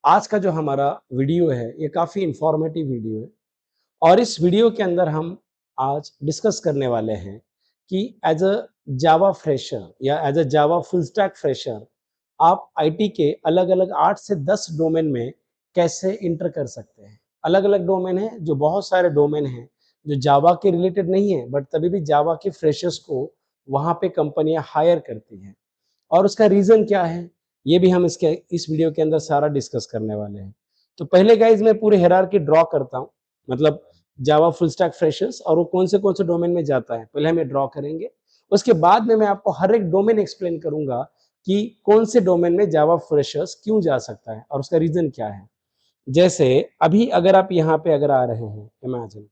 आज का जो हमारा वीडियो है ये काफ़ी इंफॉर्मेटिव वीडियो है और इस वीडियो के अंदर हम आज डिस्कस करने वाले हैं कि एज अ जावा फ्रेशर या as a Java full stack fresher आप आईटी के अलग-अलग 8 से 10 डोमेन में कैसे इंटर कर सकते हैं। अलग-अलग डोमेन है, जो बहुत सारे डोमेन हैं जो जावा के रिलेटेड नहीं है, बट तभी भी जावा के फ्रेशर्स को वहाँ पे कंपनियाँ हायर करती हैं। और उसका रीज़न क्या है, ये भी हम इस वीडियो के अंदर सारा डिस्कस करने वाले हैं। तो पहले गाइस मैं पूरी हायरार्की ड्रॉ करता हूँ, मतलब जावा फुल स्टैक फ्रेशर्स और वो कौन से डोमेन में जाता है, पहले हम ये ड्रॉ करेंगे। उसके बाद में मैं आपको हर एक डोमेन एक्सप्लेन करूँगा कि कौन से डोमेन में जावा फ्रेशर्स क्यों जा सकता है और उसका रीज़न क्या है। जैसे अभी अगर आप यहाँ पे अगर आ रहे हैं, इमेजिन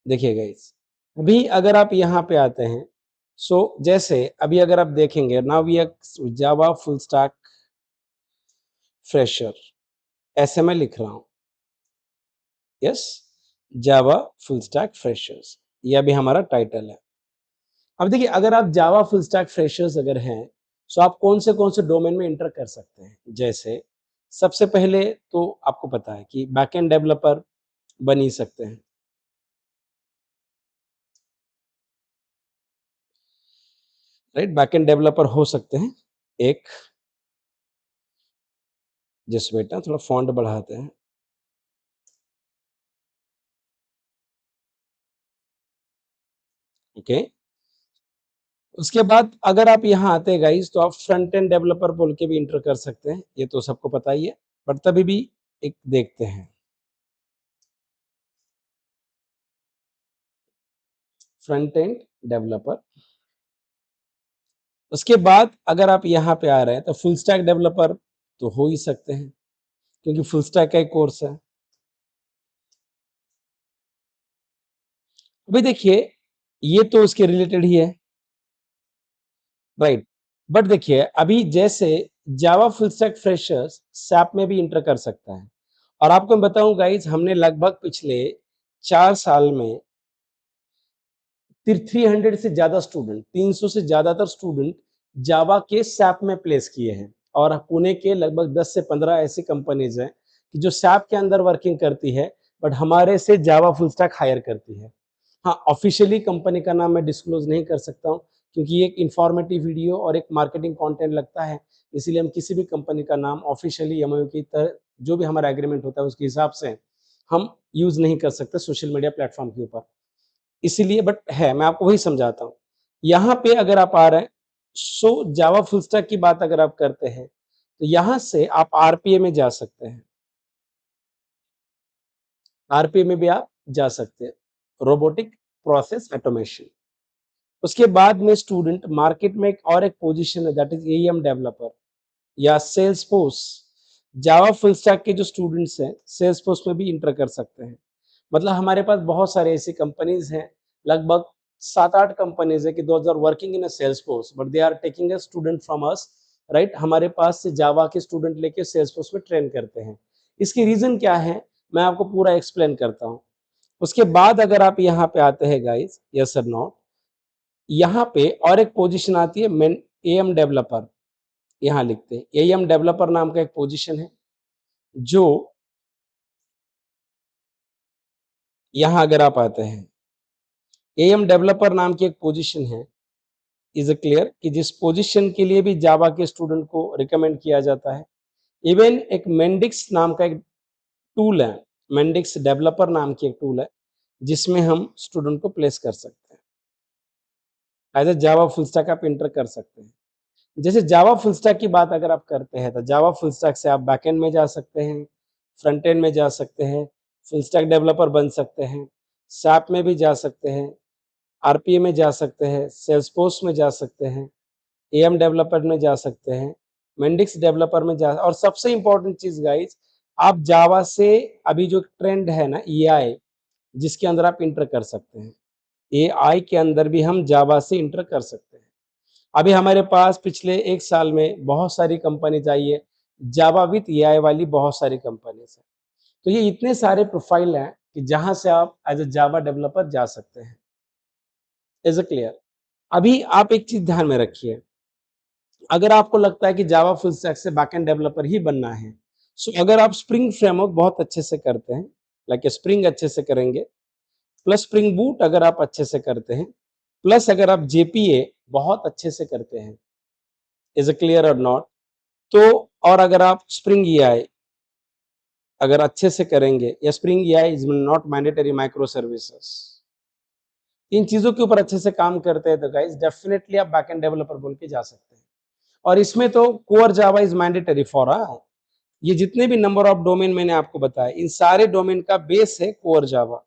देखिए गाइस, अभी अगर आप यहाँ पे आते हैं, सो जैसे अभी अगर आप देखेंगे now we are Java full stack fresher, ऐसे मैं लिख रहा हूँ। Yes, Java full stack freshers, ये अभी हमारा टाइटल है। अब देखिए अगर आप जावा फुल स्टैक फ्रेशर्स अगर हैं, सो आप कौन से डोमेन में एंटर कर सकते हैं। जैसे सबसे पहले तो आपको पता है कि बैकएंड डेवलपर बन ही सकते हैं, राइट? बैकएंड डेवलपर हो सकते हैं। एक जस्ट वेट ना, थोड़ा फॉन्ट बढ़ाते हैं। ओके, उसके बाद अगर आप यहाँ आते हैं गाइस, तो आप फ्रंट एंड डेवलपर बोल के भी इंटर कर सकते हैं, ये तो सबको पता ही है, बट तभी भी एक देखते हैं। फ्रंट एंड डेवलपर, उसके बाद अगर आप यहाँ पे आ रहे हैं तो फुल स्टैक डेवलपर तो हो ही सकते हैं, क्योंकि फुल स्टैक का एक कोर्स है। अभी देखिए, ये तो उसके रिलेटेड ही है, राइट? बट देखिए अभी जैसे जावा फुल स्टैक फ्रेशर्स सैप में भी इंटर कर सकता है। और आपको मैं बताऊं गाइज, हमने लगभग पिछले 4 साल में 300 से ज्यादा स्टूडेंट, 300 से ज्यादातर स्टूडेंट जावा के सैप में प्लेस किए हैं। और पुणे के लगभग 10 से 15 ऐसी कंपनीज हैं कि जो सैप के अंदर वर्किंग करती है, बट हमारे से जावा फुल स्टैक हायर करती है। हाँ, ऑफिशियली कंपनी का नाम मैं डिस्क्लोज नहीं कर सकता हूँ, क्योंकि ये एक इंफॉर्मेटिव वीडियो और एक मार्केटिंग कंटेंट लगता है। इसीलिए हम किसी भी कंपनी का नाम ऑफिशियली एमओयू की तरह जो भी हमारा एग्रीमेंट होता है उसके हिसाब से हम यूज नहीं कर सकते सोशल मीडिया प्लेटफॉर्म के ऊपर। इसीलिए बट है, मैं आपको वही समझाता हूँ। यहाँ पे अगर आप आ रहे हैं, सो जावा फुल स्टैक की बात अगर आप करते हैं, तो यहाँ से आप आरपीए में जा सकते हैं। आरपीए में भी आप जा सकते हैं, रोबोटिक प्रोसेस ऑटोमेशन। उसके बाद में स्टूडेंट मार्केट में एक और एक पोजीशन है, दैट इज एईएम डेवलपर या सेल्सफोर्स। जावा फुल स्टैक के जो स्टूडेंट्स हैं सेल्सफोर्स में भी इंटर कर सकते हैं। मतलब हमारे पास बहुत सारे ऐसी कंपनीज हैं, लगभग 7-8 कंपनीज है कि those are working in a Salesforce, but they are taking a student from us, right? हमारे पास से जावा के स्टूडेंट लेके सेल्सफोर्स में ट्रेन करते हैं। इसकी रीजन क्या है, मैं आपको पूरा एक्सप्लेन करता हूँ। उसके बाद अगर आप यहाँ पे आते हैं गाइस, यस और नॉट, यहाँ पे और एक पोजीशन आती है मेन एएम डेवलपर। यहाँ लिखते हैं एएम डेवलपर नाम का एक पोजीशन है, जो यहाँ अगर आप आते हैं, एएम डेवलपर नाम की एक पोजीशन है, इज अ क्लियर, कि जिस पोजीशन के लिए भी जावा के स्टूडेंट को रिकमेंड किया जाता है। इवन एक मेंडिक्स नाम का एक टूल है, मेंडिक्स डेवलपर नाम की एक टूल है, जिसमें हम स्टूडेंट को प्लेस कर सकते हैं। As a Java full stack आप इंटर कर सकते हैं। जैसे जावा फुल स्टैक की बात अगर आप करते हैं, तो जावा फुल स्टैक से आप बैकएंड में जा सकते हैं, फ्रंट एंड में जा सकते हैं, फुल स्टैक डेवलपर बन सकते हैं, सैप में भी जा सकते हैं, आरपीए में जा सकते हैं, सेल्सफोर्स में जा सकते हैं, एएम डेवलपर में जा सकते हैं, मेंडिक्स डेवलपर में जा, और सबसे इंपॉर्टेंट चीज गाइस, आप जावा से अभी जो ट्रेंड है ना एआई, जिसके अंदर आप इंटर कर सकते हैं, एआई के अंदर भी हम जावा से इंटर कर सकते हैं। अभी हमारे पास पिछले 1 साल में बहुत सारी कंपनीज आई है, जावा विथ एआई वाली बहुत सारी कंपनीज है। तो ये इतने सारे प्रोफाइल हैं कि जहां से आप एज ए जावा डेवलपर जा सकते हैं। Is a clear? अभी आप एक चीज ध्यान में रखिए, अगर आपको लगता है कि जावा फुल स्टैक से बैकएंड डेवलपर ही बनना है, सो अगर आप स्प्रिंग फ्रेमवर्क बहुत अच्छे से करते हैं, लाइक स्प्रिंग अच्छे से करेंगे, प्लस स्प्रिंग बूट अगर आप अच्छे से करते हैं, प्लस अगर आप जेपीए बहुत अच्छे से करते हैं, इज अ क्लियर और नॉट, तो और अगर आप स्प्रिंग ईआई अगर अच्छे से करेंगे, या spring AI is not mandatory micro services, इन चीजों के ऊपर अच्छे से काम करते हैं, तो गाइस डेफिनेटली आप बैकएंड डेवलपर बोल के जा सकते हैं। और इसमें तो core Java is mandatory for ये जितने भी नंबर ऑफ डोमेन मैंने आपको बताया, इन सारे डोमेन का बेस है कोर जावा।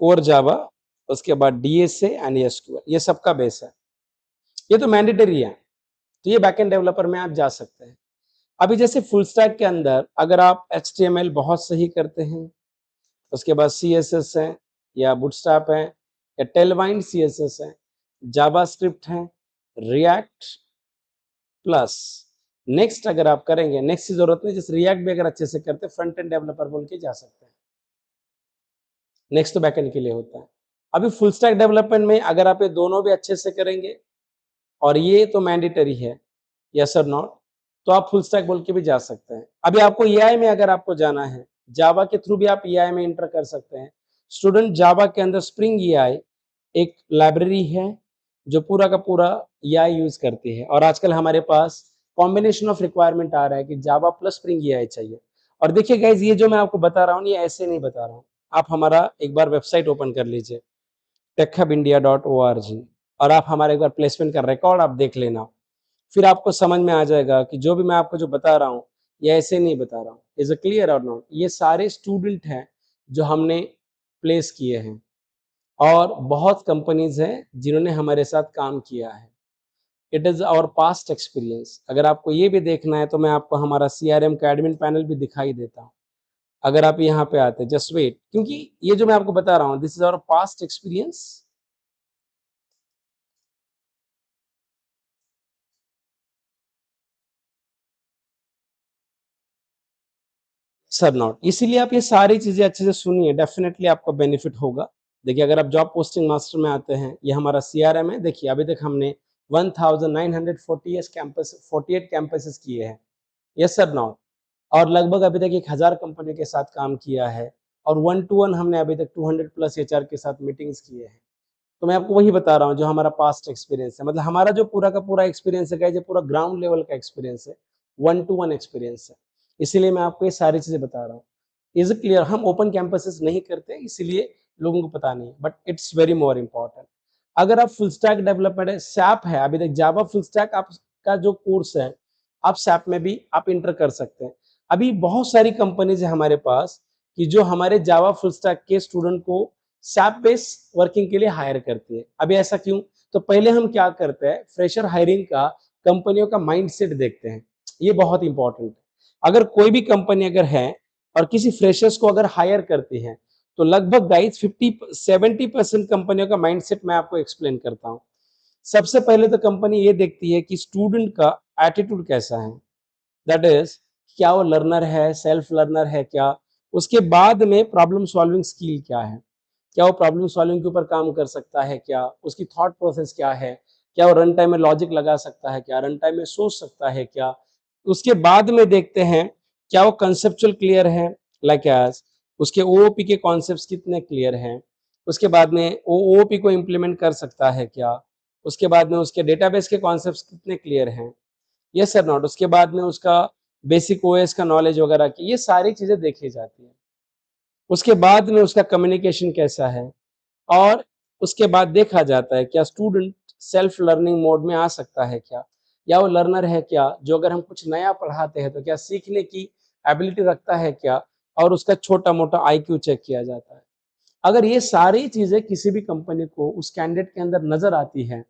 कोर जावा, उसके बाद डीएसए एंड एसक्यूएल, ये सबका बेस है, ये तो मैंडेटरी है। तो ये बैकएंड डेवलपर में आप जा सकते हैं। अभी जैसे फुल स्टैक के अंदर अगर आप एचटीएमएल बहुत सही करते हैं, उसके बाद सीएसएस है, या बूटस्ट्रैप है, या टेलवाइन सीएसएस है, जावास्क्रिप्ट है, रिएक्ट प्लस नेक्स्ट अगर आप करेंगे, नेक्स्ट की जरूरत नहीं, जैसे रिएक्ट भी अगर अच्छे से करते फ्रंट एंड डेवलपर बोल के जा सकते हैं। नेक्स्ट तो बैकएंड के लिए होता है। अभी फुल स्टैक डेवलपमेंट में अगर आप ये दोनों भी अच्छे से करेंगे, और ये तो मैंडेटरी है, यस और नॉट, तो आप फुल स्टैक बोल के भी जा सकते हैं। अभी आपको एआई में अगर आपको जाना है, जावा के थ्रू भी आप एआई में इंटर कर सकते हैं। स्टूडेंट जावा के अंदर स्प्रिंग एआई एक लाइब्रेरी है जो पूरा का पूरा एआई यूज करती है, और आजकल हमारे पास कॉम्बिनेशन ऑफ रिक्वायरमेंट आ रहा है कि जावा प्लस स्प्रिंग एआई चाहिए। और देखिए गाइज, ये जो मैं आपको बता रहा हूँ, ये ऐसे नहीं बता रहा हूँ। आप हमारा एक बार वेबसाइट ओपन कर लीजिए, techhubindia.org, और आप हमारे एक बार प्लेसमेंट का रिकॉर्ड आप देख लेना। फिर आपको समझ में आ जाएगा कि जो भी मैं आपको जो बता रहा हूँ, ये ऐसे नहीं बता रहा हूँ। इज अ क्लियर और नॉट? ये सारे स्टूडेंट हैं जो हमने प्लेस किए हैं, और बहुत कंपनीज हैं जिन्होंने हमारे साथ काम किया है। It is our past experience. अगर आपको ये भी देखना है तो मैं आपको हमारा सीआरएम का एडमिन पैनल भी दिखाई देता हूँ। अगर आप यहाँ पे आते, जस्ट वेट, क्योंकि ये जो मैं आपको बता रहा हूँ, this is our past experience. Sir not, इसीलिए आप ये सारी चीजें अच्छे से सुनिए, डेफिनेटली आपको बेनिफिट होगा। देखिए, अगर आप जॉब पोस्टिंग मास्टर में आते हैं, ये हमारा सीआरएम है। देखिए, अभी तक हमने 1940 कैंपस 48 कैंपसेस किए हैं, यस सर नॉट, और लगभग अभी तक 1000 कंपनियों के साथ काम किया है, और 1 to 1 हमने अभी तक 200 प्लस एचआर के साथ मीटिंग्स किए हैं। तो मैं आपको वही बता रहा हूँ जो हमारा पास्ट एक्सपीरियंस है, मतलब हमारा जो पूरा का पूरा एक्सपीरियंस है, जो पूरा ग्राउंड लेवल का एक्सपीरियंस है, 1 to 1 एक्सपीरियंस है। इसीलिए मैं आपको ये सारी चीजें बता रहा हूँ। Is clear? हम ओपन कैंपसेस नहीं करते, इसीलिए लोगों को पता नहीं, but it's very more important. अगर आप फुल स्टैक डेवलपमेंट है, सैप है, अभी तक जावा फुल स्टैक आपका जो कोर्स है, आप सैप में भी आप इंटर कर सकते हैं। अभी बहुत सारी कंपनीज है हमारे पास कि जो हमारे जावा फुल स्टैक के स्टूडेंट को सैप बेस्ड वर्किंग के लिए हायर करती है। अभी ऐसा क्यों? तो पहले हम क्या करते हैं, फ्रेशर हायरिंग का कंपनियों का माइंडसेट देखते हैं। ये बहुत इंपॉर्टेंट है। अगर कोई भी कंपनी अगर है और किसी फ्रेशर्स को अगर हायर करती है, तो लगभग गाइस 50-70% कंपनियों का माइंडसेट मैं आपको एक्सप्लेन करता हूँ। सबसे पहले तो कंपनी ये देखती है कि स्टूडेंट का एटीट्यूड कैसा है, दैट इज क्या वो लर्नर है, सेल्फ लर्नर है क्या। उसके बाद में प्रॉब्लम सॉल्विंग स्किल क्या है, क्या वो प्रॉब्लम सॉल्विंग के ऊपर काम कर सकता है क्या, उसकी थॉट प्रोसेस क्या है, क्या वो रन टाइम में लॉजिक लगा सकता है क्या, रन टाइम में सोच सकता है क्या। उसके बाद में देखते हैं क्या वो कंसेप्चुअल क्लियर है, लाइक एज उसके ओओपी के कॉन्सेप्ट्स कितने क्लियर हैं। उसके बाद में वो ओओपी को इम्प्लीमेंट कर सकता है क्या। उसके बाद में उसके डेटाबेस के कॉन्सेप्ट्स कितने क्लियर हैं, यस सर नॉट। उसके बाद में उसका बेसिक ओएस का नॉलेज वगैरह की, ये सारी चीजें देखी जाती है। उसके बाद में उसका कम्युनिकेशन कैसा है, और उसके बाद देखा जाता है क्या स्टूडेंट सेल्फ लर्निंग मोड में आ सकता है क्या, या वो लर्नर है क्या, जो अगर हम कुछ नया पढ़ाते हैं तो क्या सीखने की एबिलिटी रखता है क्या, और उसका छोटा मोटा आईक्यू चेक किया जाता है। अगर ये सारी चीजें किसी भी कंपनी को उस कैंडिडेट के अंदर नजर आती है,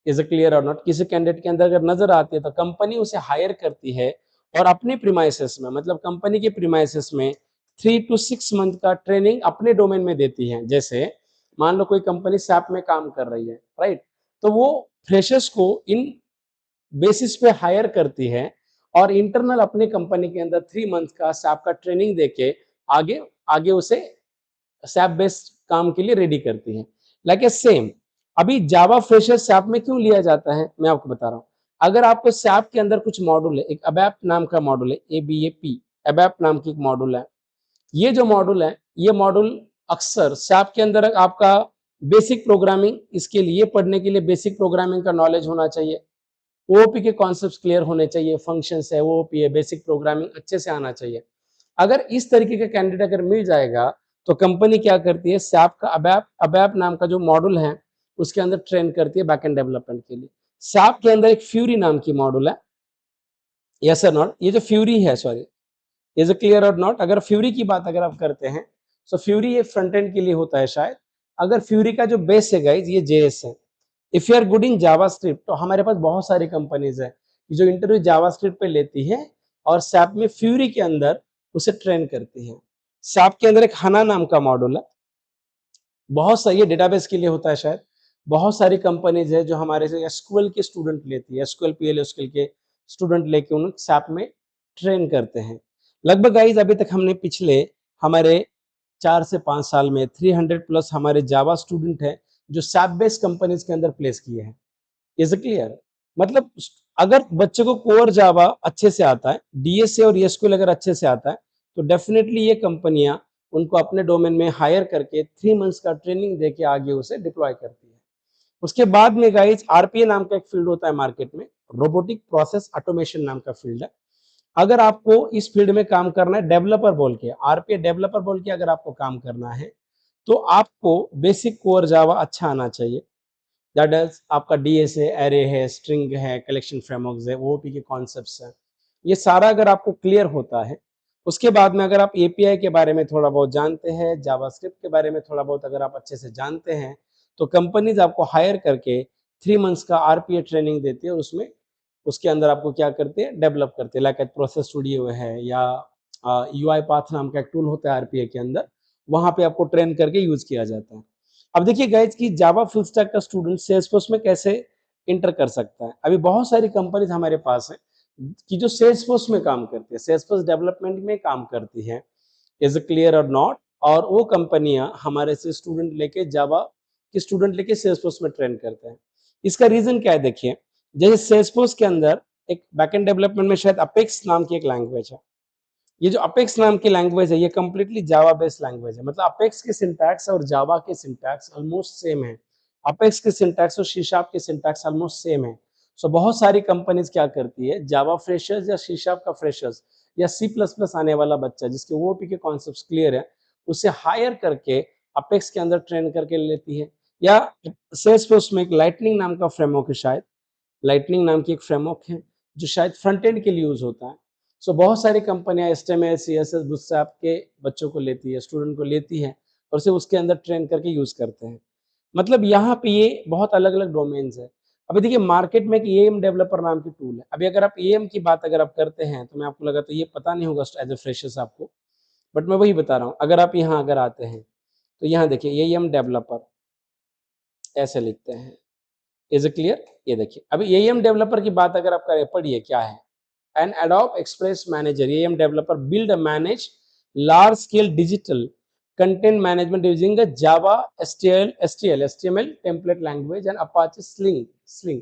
इज अ क्लियर और नॉट, किसी कैंडिडेट के अंदर अगर नजर आती है, तो कंपनी उसे हायर करती है, और अपने प्रीमाइसेस में, मतलब कंपनी के प्रीमाइसेस में 3 to 6 मंथ का ट्रेनिंग अपने डोमेन में देती है। जैसे मान लो कोई कंपनी सैप में काम कर रही है, राइट, तो वो फ्रेशर्स को इन बेसिस पे हायर करती है, और इंटरनल अपने कंपनी के अंदर 3 मंथ का सैप का ट्रेनिंग देके आगे आगे उसे सैप बेस्ड काम के लिए रेडी करती है। लाइक ए सेम, अभी जावा फ्रेशर सैप में क्यों लिया जाता है, मैं आपको बता रहा हूँ। अगर आपको सैप के अंदर कुछ मॉड्यूल है, एक अबैप नाम का मॉड्यूल है, ABAP, अबैप नाम की एक मॉड्यूल है। ये जो मॉड्यूल है, ये मॉड्यूल अक्सर सैप के अंदर आपका बेसिक प्रोग्रामिंग, इसके लिए पढ़ने के लिए बेसिक प्रोग्रामिंग का नॉलेज होना चाहिए, ओओपी के कॉन्सेप्ट्स क्लियर होने चाहिए, फंक्शंस है, ओओपी है, बेसिक प्रोग्रामिंग अच्छे से आना चाहिए। अगर इस तरीके का कैंडिडेट अगर मिल जाएगा, तो कंपनी क्या करती है, सैप का अबैप अबैप नाम का जो मॉड्यूल है, उसके अंदर ट्रेन करती है बैकएंड डेवलपमेंट के लिए। सैप के अंदर एक फ्यूरी नाम की मॉड्यूल है, यस और नॉट, ये जो फ्यूरी है, सॉरी, इज अ क्लियर और नॉट? अगर फ्यूरी की बात अगर आप करते हैं, तो फ्यूरी ये फ्रंट एंड के लिए होता है शायद। अगर फ्यूरी का जो बेस है गाइज, ये जेएस है। If you are good in JavaScript, तो हमारे पास बहुत सारी कंपनीज है जो इंटरव्यू जावास्क्रिप्ट पे लेती है और सैप में फ्यूरी के अंदर उसे ट्रेन करती है। सैप के अंदर एक हना नाम का मॉड्यूल है, बहुत सारी, ये डेटाबेस के लिए होता है शायद। बहुत सारी कंपनीज है जो हमारे से एसक्यूएल के स्टूडेंट लेती है, एसक्यूएल पीएल एसक्यूएल के स्टूडेंट लेके उन सैप में ट्रेन करते हैं। लगभग गाइज अभी तक हमने पिछले हमारे 4 से 5 साल में 300 प्लस हमारे जावा स्टूडेंट है जो सैप बेस्ड कंपनीज के अंदर प्लेस किए हैं। Is clear? मतलब अगर बच्चे को कोर जावा अच्छे से आता है, डीएसए और एसक्यूएल अगर अच्छे से आता है, तो डेफिनेटली ये कंपनियां उनको अपने डोमेन में हायर करके 3 मंथ्स का ट्रेनिंग देके आगे उसे डिप्लॉय करती है। उसके बाद में गाइज आरपीए नाम का एक फील्ड होता है मार्केट में, रोबोटिक प्रोसेस ऑटोमेशन नाम का फील्ड है। अगर आपको इस फील्ड में काम करना है, डेवलपर बोल के, आरपीए डेवलपर बोल के अगर आपको काम करना है, तो आपको बेसिक कोर जावा अच्छा आना चाहिए। दैट इज आपका डीएसए, एरे है, स्ट्रिंग है, कलेक्शन फ्रेमवर्क्स है, ओओपी के कॉन्सेप्ट्स हैं, ये सारा अगर आपको क्लियर होता है, उसके बाद में अगर आप एपीआई के बारे में थोड़ा बहुत जानते हैं, जावास्क्रिप्ट के बारे में थोड़ा बहुत अगर आप अच्छे से जानते हैं, तो कंपनीज आपको हायर करके 3 मंथ्स का आरपीए ट्रेनिंग देती है, और उसमें उसके अंदर आपको क्या करते हैं, डेवलप करते हैं। लाइक प्रोसेस स्टूडियो है, या यूआई पाथ नाम का एक टूल होता है आरपीए के अंदर, वहां पे आपको ट्रेन करके यूज किया जाता है। अब देखिए गाइज कि जावा फुल स्टैक का स्टूडेंट सेल्सफोर्स में कैसे इंटर कर सकता है। अभी बहुत सारी कंपनीज हमारे पास है कि जो सेल्सफोर्स में काम करती है, सेल्सफोर्स डेवलपमेंट में काम करती है। इज क्लियर और नॉट? और वो कंपनियां हमारे से स्टूडेंट लेके जावा के स्टूडेंट लेके सेल्सफोर्स में ट्रेन करते हैं। इसका रीजन क्या है, देखिए, जैसे सेल्सफोर्स के अंदर एक बैकएंड डेवलपमेंट में शायद अपेक्स नाम की एक लैंग्वेज है। ये जो अपेक्स नाम की लैंग्वेज है, ये कंप्लीटली जावा बेस्ड लैंग्वेज है। मतलब अपेक्स के सिंटैक्स और जावा के सिंटैक्स ऑलमोस्ट सेम है। अपेक्स के सिंटैक्स और सी शार्प के सिंटैक्स ऑलमोस्ट सेम है। सो बहुत सारी कंपनीज क्या करती है, जावा फ्रेशर्स या सी शार्प का फ्रेशर्स या सी प्लस प्लस आने वाला बच्चा जिसके ओओपी के कॉन्सेप्ट्स क्लियर है, उसे हायर करके अपेक्स के अंदर ट्रेन करके लेती है। या सेल्सफोर्स में एक लाइटनिंग नाम का फ्रेमवर्क है शायद, लाइटनिंग नाम की एक फ्रेमवर्क है जो शायद फ्रंट एंड के लिए यूज होता है। सो बहुत सारी कंपनियां एचटीएमएल, सीएसएस, बूटस्ट्रैप के बच्चों को लेती है, स्टूडेंट को लेती है, और उसे उसके अंदर ट्रेन करके यूज करते हैं। मतलब यहाँ पे ये बहुत अलग अलग डोमेन्स है। अभी देखिए मार्केट में एक एएम डेवलपर नाम की टूल है। अभी अगर आप एएम की बात अगर आप करते हैं, तो मैं आपको लगा तो ये पता नहीं होगा एज ए फ्रेशर्स आपको, बट मैं वही बता रहा हूँ। अगर आप यहाँ अगर आते हैं, तो यहाँ देखिए एएम डेवलपर ऐसे लिखते हैं। Is it clear? ये देखिए, अभी एएम डेवलपर की बात अगर आप करें, पढ़िए क्या है। An Adobe Express Manager, AM developer, build and manage large scale digital content management using a Java, HTML template language and Apache Sling.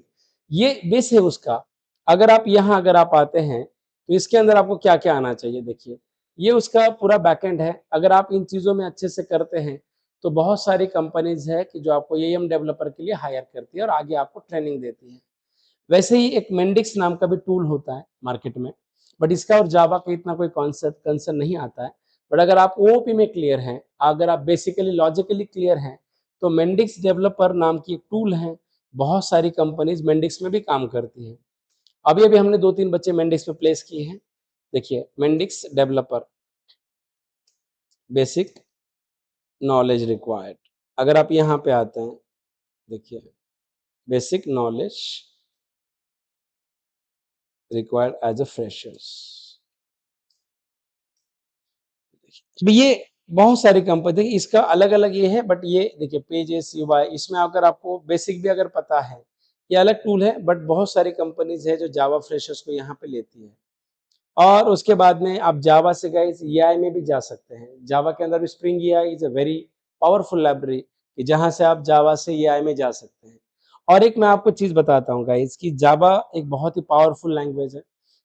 ये बेस है उसका। अगर आप यहाँ अगर आप आते हैं, तो इसके अंदर आपको क्या क्या आना चाहिए, देखिए ये उसका पूरा बैकएंड है। अगर आप इन चीजों में अच्छे से करते हैं, तो बहुत सारी कंपनीज है कि जो आपको एएम डेवलपर के लिए हायर करती है और आगे आपको ट्रेनिंग देती है। वैसे ही एक मेंडिक्स नाम का भी टूल होता है मार्केट में, बट इसका और जावा का इतना कोई कॉन्सेप्ट कंसर्न नहीं आता है। बट अगर आप ओओपी में क्लियर हैं, अगर आप बेसिकली लॉजिकली क्लियर हैं, तो मेंडिक्स डेवलपर नाम की एक टूल है। बहुत सारी कंपनीज मेंडिक्स में भी काम करती हैं। अभी अभी हमने 2-3 बच्चे मेंडिक्स में प्लेस किए हैं। देखिए Mendix developer, basic knowledge required. अगर आप यहाँ पे आते हैं, देखिए basic knowledge required as a freshers. ये बहुत सारी कंपनी, देखिए इसका अलग अलग ये है, बट ये देखिए पेजेस यूआई, इसमें अगर आपको बेसिक भी अगर पता है, ये अलग टूल है। बट बहुत सारी कंपनीज है जो जावा फ्रेशर्स को यहाँ पे लेती है। और उसके बाद में आप जावा से गए एआई में भी जा सकते हैं। जावा के अंदर भी spring AI is a very powerful library, कि जहाँ से आप जावा से एआई में जा सकते हैं। और एक मैं आपको चीज़ बताता हूँ गाइस कि जावा एक बहुत ही पावरफुल लैंग्वेज है,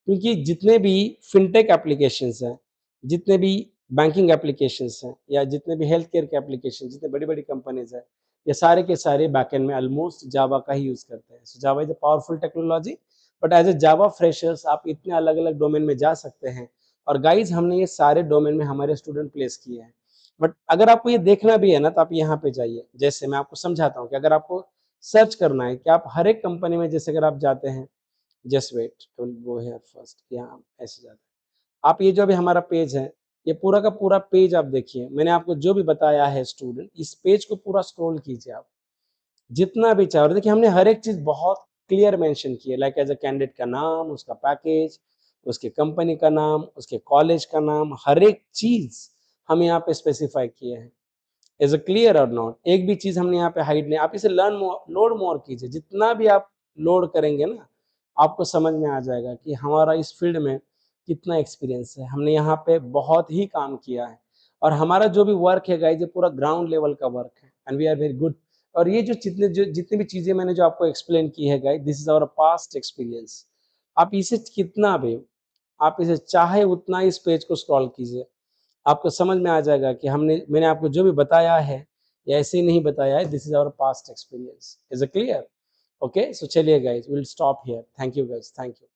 क्योंकि जितने भी फिनटेक एप्लीकेशंस हैं, जितने भी बैंकिंग एप्लीकेशंस हैं या जितने भी हेल्थ केयर के एप्लीकेशन, जितने बड़ी-बड़ी कंपनीज़ हैं, ये सारे के सारे बैकएंड में ऑलमोस्ट जावा का ही यूज़ करते हैं। So Java is a powerful technology, but as a Java freshers आप इतने अलग-अलग डोमेन में जा सकते हैं और गाइस हमने ये सारे डोमेन में हमारे स्टूडेंट प्लेस किए हैं। बट अगर आपको ये देखना भी है ना, तो आप यहाँ पे जाइए। जैसे मैं आपको समझाता हूँ कि अगर आपको सर्च करना है कि आप हर एक कंपनी में जैसे अगर आप जाते हैं, just wait, will go here first, यहाँ ऐसे जाते हैं। आप ये जो अभी हमारा पेज है, ये पूरा का पूरा पेज आप देखिए। मैंने आपको जो भी बताया है स्टूडेंट, इस पेज को पूरा स्क्रॉल कीजिए आप, जितना भी चाहे। और देखिए हमने हर एक चीज़ बहुत क्लियर मेंशन की है, लाइक एज़ अ कैंडिडेट का नाम, उसका पैकेज, उसकी कंपनी का नाम, उसके कॉलेज का नाम, हर एक चीज़ हम यहाँ पे स्पेसिफाई किए हैं। इज इट क्लियर और नॉट? एक भी चीज हमने यहाँ पे हाइड नहीं। आप इसे लर्न मोर, लोड मोर कीजिए। जितना भी आप लोड करेंगे ना, आपको समझ में आ जाएगा कि हमारा इस फील्ड में कितना एक्सपीरियंस है। हमने यहाँ पे बहुत ही काम किया है और हमारा जो भी वर्क है गाइस, ये पूरा ग्राउंड लेवल का वर्क है and we are very good. और ये जो जितनी भी चीजें मैंने जो आपको एक्सप्लेन की है guys, this is our past experience. आप इसे कितना भी, आप इसे चाहे उतना इस पेज को स्क्रॉल कीजिए, आपको समझ में आ जाएगा कि मैंने आपको जो भी बताया है, ये ऐसे ही नहीं बताया है। This is our past experience. Is it clear? Okay, so चलिए guys, will stop here. Thank you guys, thank you.